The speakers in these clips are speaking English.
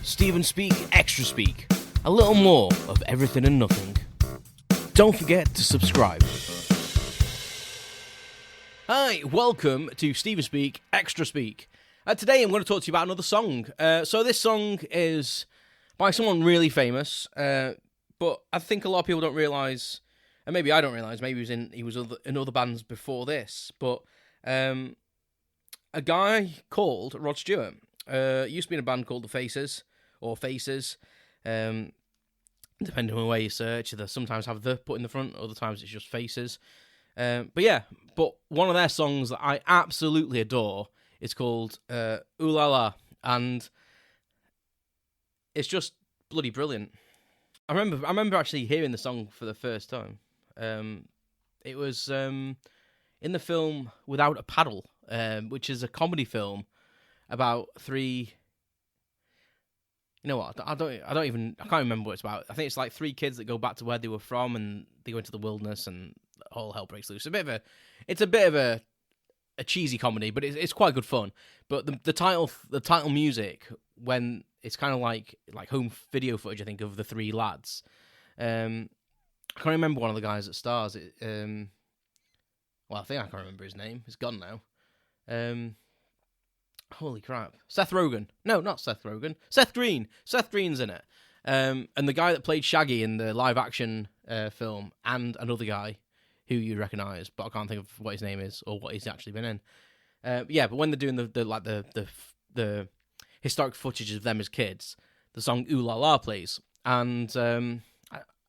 Stephen Speak, Extra Speak. A little more of everything and nothing. Don't forget to subscribe. Hi, welcome to Stephen Speak, Extra Speak. Today I'm going to talk to you about another song. So this song is by someone really famous, but I think a lot of people don't realise, and maybe I don't realise, maybe he was in other bands before this, but a guy called Rod Stewart used to be in a band called The Faces, or Faces, depending on where you search. They sometimes have the put in the front, other times it's just Faces. But one of their songs that I absolutely adore is called Ooh La La, and it's just bloody brilliant. I remember actually hearing the song for the first time. It was in the film Without a Paddle, which is a comedy film about three. You know what? I can't remember what it's about. I think it's like three kids that go back to where they were from, and they go into the wilderness, and all hell breaks loose. It's a bit of a cheesy comedy, but it's quite good fun. But the title music, when it's kind of like home video footage, I think, of the three lads. I can't remember one of the guys that stars it. Well, I think I can remember his name. It's gone now. Holy crap. Seth Rogen. No, not Seth Rogen. Seth Green. Seth Green's in it. And the guy that played Shaggy in the live-action film, and another guy who you recognise, but I can't think of what his name is or what he's actually been in. But when they're doing the historic footage of them as kids, the song Ooh La La plays. And I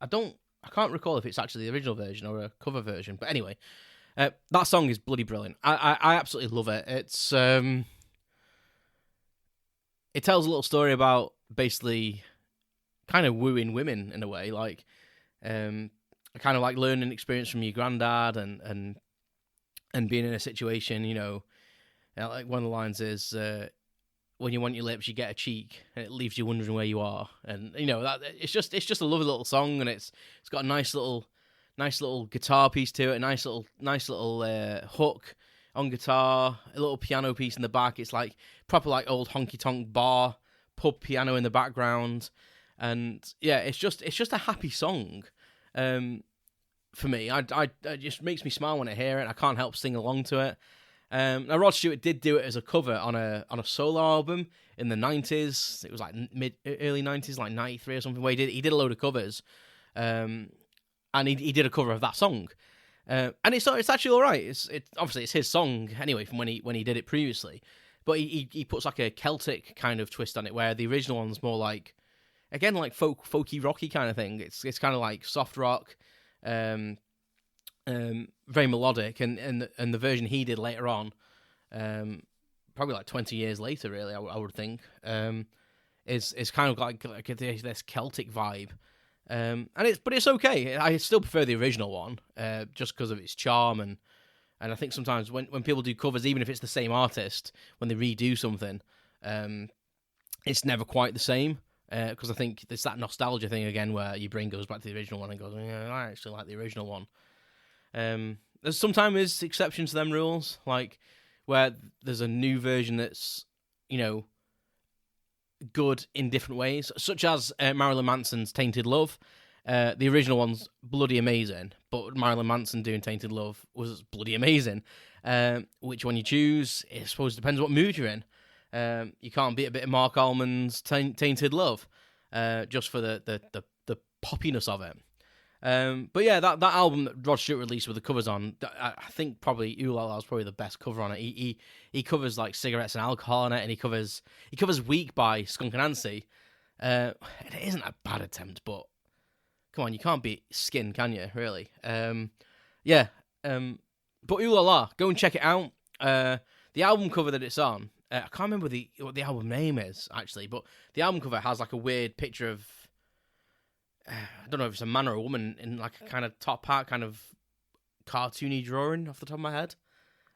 can't recall if it's actually the original version or a cover version. But anyway, that song is bloody brilliant. I absolutely love it. It's it tells a little story about basically kind of wooing women in a way, like kind of like learning experience from your granddad and being in a situation, like one of the lines is when you want your lips, you get a cheek, and it leaves you wondering where you are, and that it's just a lovely little song, and it's got a nice little guitar piece to it, a nice little hook on guitar, a little piano piece in the back. It's like proper like old honky tonk bar pub piano in the background, and yeah, it's just a happy song. For me, it just makes me smile when I hear it. I can't help sing along to it. Now Rod Stewart did do it as a cover on a solo album in the 90s. It was like early 90s, like 93 or something. Where he did a load of covers, and he did a cover of that song. And it's actually all right. It's obviously it's his song anyway from when he did it previously, but he puts like a Celtic kind of twist on it, where the original one's more like, again, like folky rocky kind of thing. It's kind of like soft rock, very melodic, and the version he did later on, probably like 20 years later, really, I would think, is kind of like this Celtic vibe. But it's okay. I still prefer the original one, just because of its charm, and I think sometimes when people do covers, even if it's the same artist, when they redo something, it's never quite the same, because I think it's that nostalgia thing again, where your brain goes back to the original one and goes, yeah, I actually like the original one. There's sometimes exceptions to them rules, like where there's a new version that's good in different ways, such as Marilyn Manson's Tainted Love. The original one's bloody amazing, but Marilyn Manson doing Tainted Love was bloody amazing. Which one you choose, I suppose, depends what mood you're in. You can't beat a bit of Mark Almond's Tainted Love, just for the poppiness of it. But yeah, that album that Rod Stewart released with the covers on, I think probably Ooh La La is probably the best cover on it. He covers like cigarettes and alcohol on it, and he covers Weak by Skunk Anansie. It isn't a bad attempt, but come on, you can't beat Skin, can you? Really? But Ooh La La, go and check it out. The album cover that it's on, I can't remember what the album name is actually, but the album cover has like a weird picture of, I don't know if it's a man or a woman in like a kind of top hat, kind of cartoony drawing off the top of my head.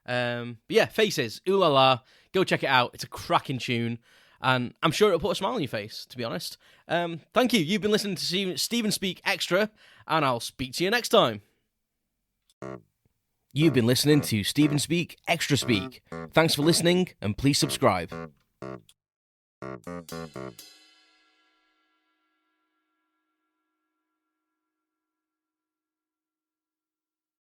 But yeah, Faces, Ooh La La, go check it out. It's a cracking tune, and I'm sure it'll put a smile on your face, to be honest. Thank you. You've been listening to Stephen Speak Extra, and I'll speak to you next time. You've been listening to Stephen Speak Extra Speak. Thanks for listening, and please subscribe.